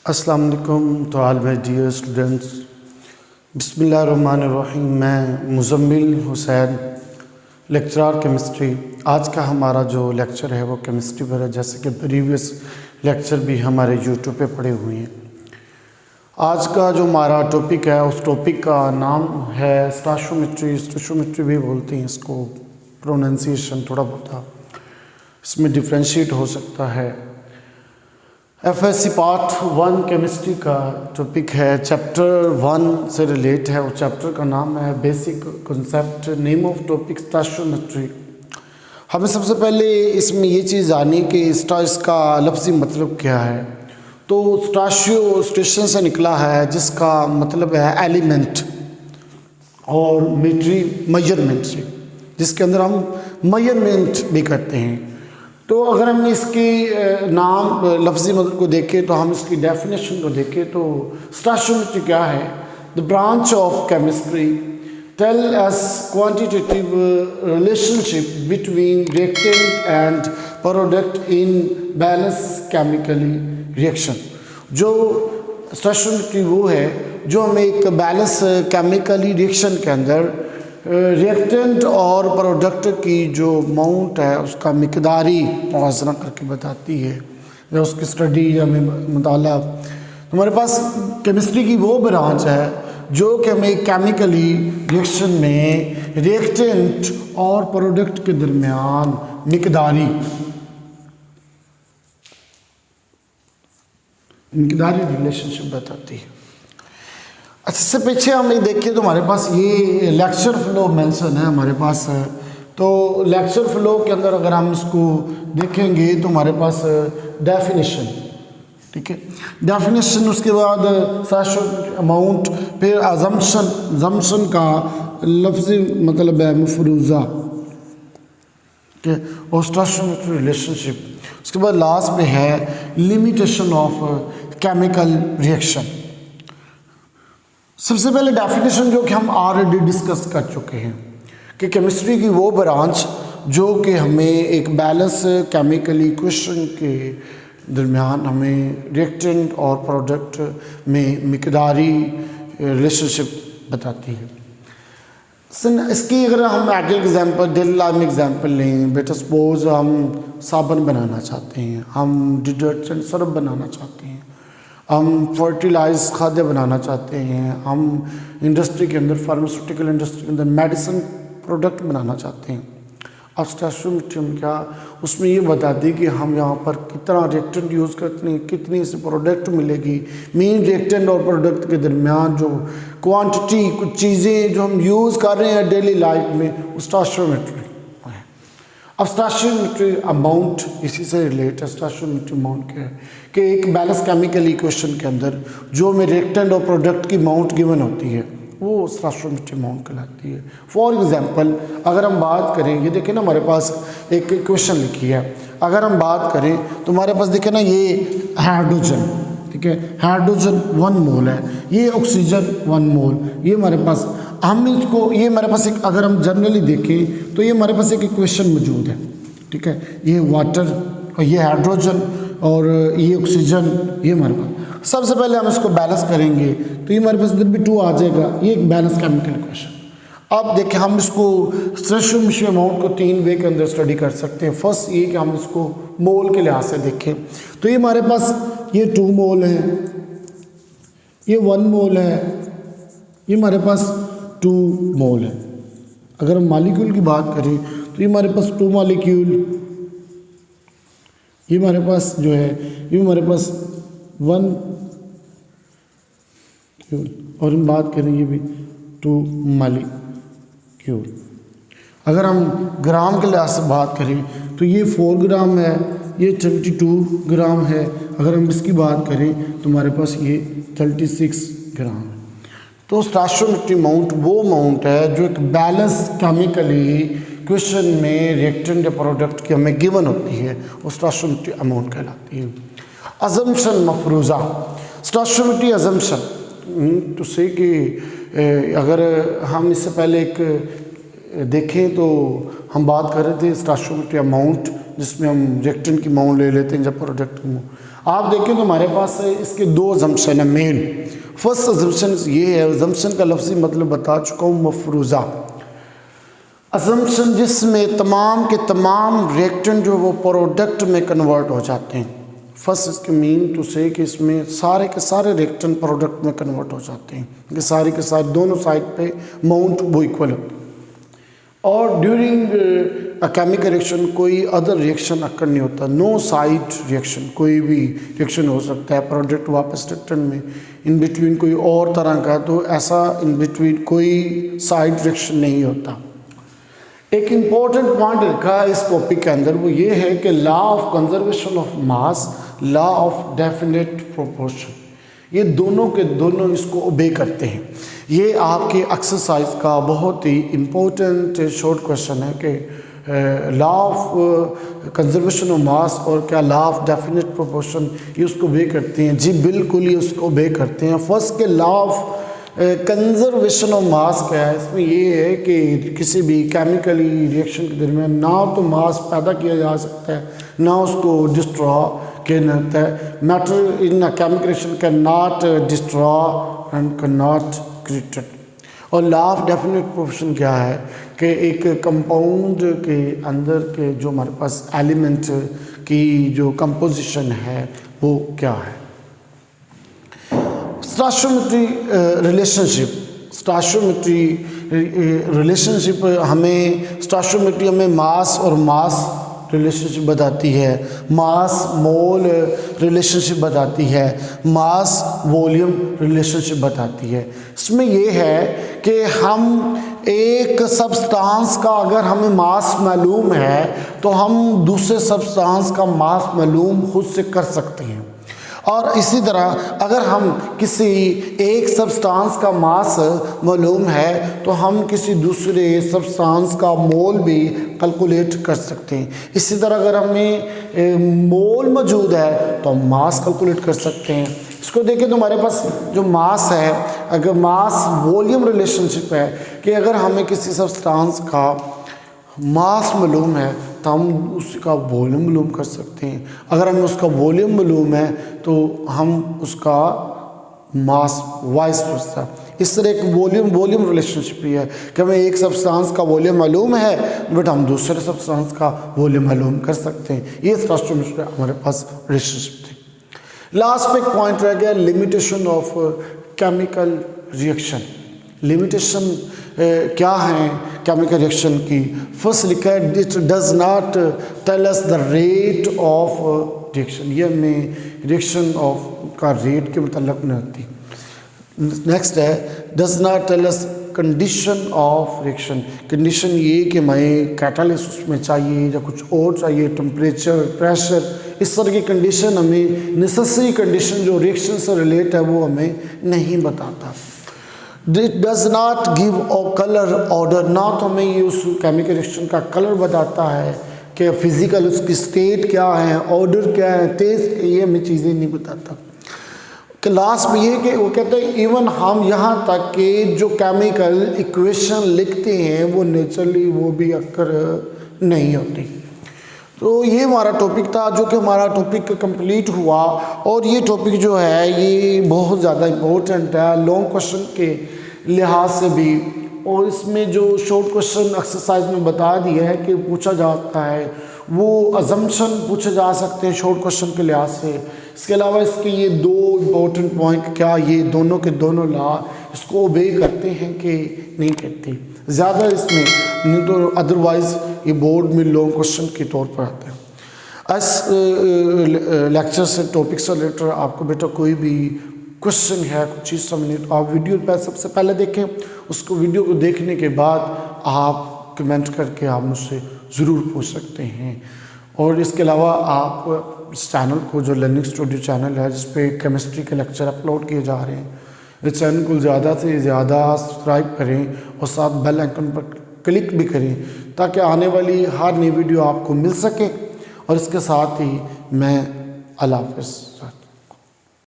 अस्सलाम वालेकुम तो ऑल माय डियर स्टूडेंट्स, बिस्मिल्लाहिर्रहमानिर्रहीम। मैं मुज़म्मिल हुसैन, लेक्चरर केमिस्ट्री। आज का हमारा जो लेक्चर है वो केमिस्ट्री पर है, जैसे कि प्रीवियस लेक्चर भी हमारे यूट्यूब पे पड़े हुए हैं। आज का जो हमारा टॉपिक है उस टॉपिक का नाम है स्टोइचियोमेट्री। स्टोइचियोमेट्री भी बोलते हैं इसको, प्रोनाउंसिएशन थोड़ा बहुत इसमें डिफ्रेंशिएट हो सकता है। एफएससी पार्ट 1 केमिस्ट्री का टॉपिक है, चैप्टर 1 से रिलेट है। उस चैप्टर का नाम है basic concept. Name of topic stoichiometry. हमें सबसे पहले इसमें ये चीज़ जानी कि स्टोइच का लफ्ज़ी मतलब क्या है। तो स्टोइचियो स्टेशन से निकला है, जिसका मतलब है एलिमेंट, और मेट्री मेजरमेंट से, जिसके अंदर हम मेजरमेंट भी करते हैं। तो अगर हम इसकी नाम लफ्ज़ी मतलब को देखें तो हम इसकी डेफिनेशन को देखें तो स्टोइचियोमेट्री क्या है? The branch of chemistry tell us quantitative relationship between reactant and product in balance chemically reaction. जो स्टोइचियोमेट्री वो है जो हमें एक बैलेंस केमिकली रिएक्शन के अंदर रिएक्टेंट और प्रोडक्ट की जो अमाउंट है उसका मिकदारी मुआवजा करके बताती है, या उसकी स्टडी या मुताला। हमारे पास केमिस्ट्री की वो ब्रांच है जो कि हमें केमिकली रिएक्शन में रिएक्टेंट और प्रोडक्ट के दरमियान मिकदारी रिलेशनशिप बताती है। अच्छा, इससे पीछे हम ये देखिए तो हमारे पास ये लेक्चर फ्लो मेंशन है हमारे पास। तो लेक्चर फ्लो के अंदर अगर हम इसको देखेंगे तो हमारे पास डेफिनेशन, ठीक है, डेफिनेशन, उसके बाद स्टोइचियोमेट्री अमाउंट, फिर अजम्पशन का लफ्ज़ी मतलब है मफरूज़ा, ठीक है, और स्टोइचियोमेट्री रिलेशनशिप। उसके बाद लास्ट में है लिमिटेशन ऑफ केमिकल रिएक्शन। सबसे पहले डेफिनेशन जो कि हम ऑलरेडी डिस्कस कर चुके हैं कि केमिस्ट्री की वो ब्रांच जो कि हमें एक बैलेंस केमिकल इक्वेशन के दरमियान हमें रिएक्टेंट और प्रोडक्ट में मिकदारी रिलेशनशिप बताती है। इसकी अगर हम डेली लाइफ में एग्जांपल लें, बेटा सपोज हम साबुन बनाना चाहते हैं, हम डिटर्जेंट सर्फ बनाना चाहते हैं, हम फर्टिलाइज खाद्य बनाना चाहते हैं, हम इंडस्ट्री के अंदर फार्मास्यूटिकल इंडस्ट्री के अंदर मेडिसिन प्रोडक्ट बनाना चाहते हैं। अब स्टोइचियोमेट्री में क्या, उसमें ये बताती है कि हम यहाँ पर कितना रिएक्टेंट यूज़ करते हैं, कितनी से प्रोडक्ट मिलेगी, मेन रिएक्टेंट और प्रोडक्ट के दरमियान जो क्वांटिटी, कुछ चीज़ें जो हम यूज़ कर रहे हैं डेली लाइफ में, स्टोइचियोमेट्री है। अब स्टोइचियोमेट्री अमाउंट इसी से रिलेट है। स्टोइचियोमेट्री अमाउंट क्या है कि एक बैलेंस केमिकल इक्वेशन के अंदर जो में रिएक्टेंट और प्रोडक्ट की अमाउंट गिवन होती है वो स्टोइचियोमेट्री अमाउंट कहलाती है। फॉर एग्जांपल अगर हम बात करें, ये देखें ना हमारे पास एक इक्वेशन लिखी है, अगर हम बात करें तो हमारे पास देखें ना ये हाइड्रोजन, ठीक है, हाइड्रोजन 1 मोल है, ये ऑक्सीजन 1 मोल, ये हमारे पास, हम इसको, ये हमारे पास एक, अगर हम जनरली देखें तो ये हमारे पास एक इक्वेशन मौजूद है, ठीक है, ये वाटर और ये हाइड्रोजन और ये ऑक्सीजन, ये हमारे पास। सबसे पहले हम इसको बैलेंस करेंगे तो ये हमारे पास इधर भी 2 आ जाएगा, ये एक बैलेंस केमिकल इक्वेशन। अब देखिए हम इसको स्टोइचियोमेट्री अमाउंट को 3 वे के अंदर स्टडी कर सकते हैं। फर्स्ट ये कि हम इसको मोल के लिहाज से देखें तो ये हमारे पास ये 2 मोल है, ये 1 मोल है, ये हमारे पास 2 मोल है। अगर हम मॉलिक्यूल की बात करें तो ये हमारे पास 2 मॉलिक्यूल, ये हमारे पास जो है ये हमारे पास 1 क्यूल, और हम बात करें ये भी 2 मॉलिक्यूल। अगर हम ग्राम के लिहाज से बात करें तो ये 4 ग्राम है, ये 22 ग्राम है। अगर हम इसकी बात करें तो हमारे पास ये 36 ग्राम है। तो स्टोइचियोमेट्री अमाउंट वो अमाउंट है जो एक बैलेंस केमिकली इक्वेशन में रिएक्टेंट या प्रोडक्ट की हमें गिवन होती है, वो स्टोइचियोमेट्री अमाउंट कहलाती है। अजम्पशन मफरूज़ा, स्टोइचियोमेट्री अजम्पशन तो से कि अगर हम इससे पहले एक देखें तो हम बात कर रहे थे स्टोइचियोमेट्री अमाउंट, जिसमें हम रिएक्टेंट की अमाउंट ले लेते हैं जब प्रोडक्ट की अमाउंट। आप देखें तो हमारे पास इसके दो अजम्पशन है मेन। फर्स्ट अजम्पशन ये है, अजम्पशन का लफ्ज़ी मतलब बता चुका हूँ, मफरूज़ा अजम्पशन जिसमें तमाम के तमाम रिएक्टेंट जो वो प्रोडक्ट में कन्वर्ट हो जाते हैं। फर्स्ट इसके मीन टू से कि इसमें सारे के सारे रिएक्टेंट प्रोडक्ट में कन्वर्ट हो जाते हैं, कि सारे के सारे दोनों साइड पे माउंट वो इक्वल होते हैं। और ड्यूरिंग अ केमिकल रिएक्शन कोई अदर रिएक्शन अक्कर नहीं होता, नो साइड रिएक्शन, कोई भी रिएक्शन हो सकता है प्रोडक्ट वापस रिएक्टेंट में, इन बिटवीन कोई और तरह का, तो ऐसा इन बिटवीन कोई साइड रिएक्शन नहीं होता। एक इम्पॉर्टेंट पॉइंट रखा है इस टॉपिक के अंदर, वो ये है कि law of conservation of mass, law of definite proportion, ये दोनों के दोनों इसको ओबे करते हैं। ये आपके एक्सरसाइज का बहुत ही इम्पोर्टेंट शॉर्ट क्वेश्चन है कि law of conservation of mass और क्या लॉ ऑफ डेफिनेट प्रोपोर्शन ये उसको ओबे करते हैं। जी बिल्कुल ही उसको ओबे करते हैं। फर्स्ट के law of conservation of mass क्या है, इसमें ये है कि किसी भी केमिकली रिएक्शन के दरमियान ना तो मास पैदा किया जा सकता है ना उसको डिस्ट्रॉय किया जाता है। Matter in chemical reaction can not destroy and can not created. और लॉ ऑफ डेफिनेट प्रोपोर्शन क्या है कि एक कंपाउंड के अंदर के जो हमारे पास एलिमेंट की जो कंपोजिशन है वो क्या है। स्टोइकियोमेट्री रिलेशनशिप हमें स्टोइकियोमेट्री हमें मास और मास रिलेशनशिप बताती है, मास मोल रिलेशनशिप बताती है, मास वॉल्यूम रिलेशनशिप बताती है। इसमें ये है कि हम एक सब्सटेंस का अगर हमें मास मालूम है तो हम दूसरे सब्सटेंस का मास मालूम खुद से कर सकते हैं। और इसी तरह अगर हम किसी एक सब्सटेंस का मास मालूम है तो हम किसी दूसरे सब्सटेंस का मोल भी कैलकुलेट कर सकते हैं। इसी तरह अगर हमें मोल मौजूद है तो हम मास कैलकुलेट कर सकते हैं। इसको देखें तो हमारे पास जो मास है, अगर मास वॉल्यूम रिलेशनशिप है कि अगर हमें किसी सब्सटेंस का मास मालूम है तो हम उसका वॉल्यूम मालूम कर सकते हैं। अगर हमें उसका वॉल्यूम मालूम है तो हम उसका मास वाइस वर्सा। इस तरह एक वॉल्यूम रिलेशनशिप ही है कि हमें एक सब्सटेंस का वॉल्यूम मालूम है बट हम दूसरे सब्सटेंस का वॉल्यूम मालूम कर सकते हैं। ये स्टोइकियोमेट्री हमारे पास रिलेशनशिप थी। लास्ट में एक पॉइंट रह गया, limitation of chemical reaction. Limitation क्या है केमिकल रिएक्शन की। फर्स्ट लिखा है it does not tell us the rate of reaction, ये हमें रिएक्शन ऑफ का रेट के मतलब नहीं होती। नेक्स्ट है does not tell us condition of reaction. Condition ये कि हमें कैटालिस्ट उसमें चाहिए या कुछ और चाहिए, टेम्परेचर, प्रेशर, इस तरह की कंडीशन हमें नेसेसरी कंडीशन जो रिएक्शन से रिलेट है वो हमें नहीं बताता। It does not give a color order, ना तो हमें ये उस केमिकल रिएक्शन का कलर बताता है कि फिजिकल उसकी स्टेट क्या है, ऑर्डर क्या है, टेस्ट, ये हमें चीज़ें नहीं बताता। कि लास्ट में ये कि वो कहते हैं इवन हम यहाँ तक कि जो केमिकल इक्वेशन लिखते हैं वो नेचुरली वो भी अक्कर नहीं होती। तो ये हमारा टॉपिक था जो कि हमारा टॉपिक कंप्लीट हुआ। और ये टॉपिक जो है ये बहुत ज़्यादा इम्पोर्टेंट है लॉन्ग क्वेश्चन के लिहाज से भी। और इसमें जो शॉर्ट क्वेश्चन एक्सरसाइज में बता दिया है कि पूछा जाता है वो अजम्पशन पूछे जा सकते हैं शॉर्ट क्वेश्चन के लिहाज से। इसके अलावा इसके ये दो इम्पोर्टेंट पॉइंट, क्या ये दोनों के दोनों लॉ इसको ओबे करते हैं कि नहीं करते, ज़्यादा इसमें नहीं तो अदरवाइज़ ये बोर्ड में लॉन्ग क्वेश्चन के तौर पर आते हैं। इस लेक्चर से टॉपिक से रिलेटेड आपको बेटा कोई भी क्वेश्चन है, कुछ चीज़ समझनी तो आप वीडियो पर सबसे पहले देखें, उसको वीडियो को देखने के बाद आप कमेंट करके आप मुझसे ज़रूर पूछ सकते हैं। और इसके अलावा आप इस चैनल को जो लर्निंग स्टूडियो चैनल है जिस पे केमिस्ट्री के लेक्चर अपलोड किए जा रहे हैं, इस चैनल को ज़्यादा से ज़्यादा सब्सक्राइब करें और साथ बेल आइकन पर क्लिक भी करें ताकि आने वाली हर नई वीडियो आपको मिल सके। और इसके साथ ही मैं अल्लाह हाफ़िज़।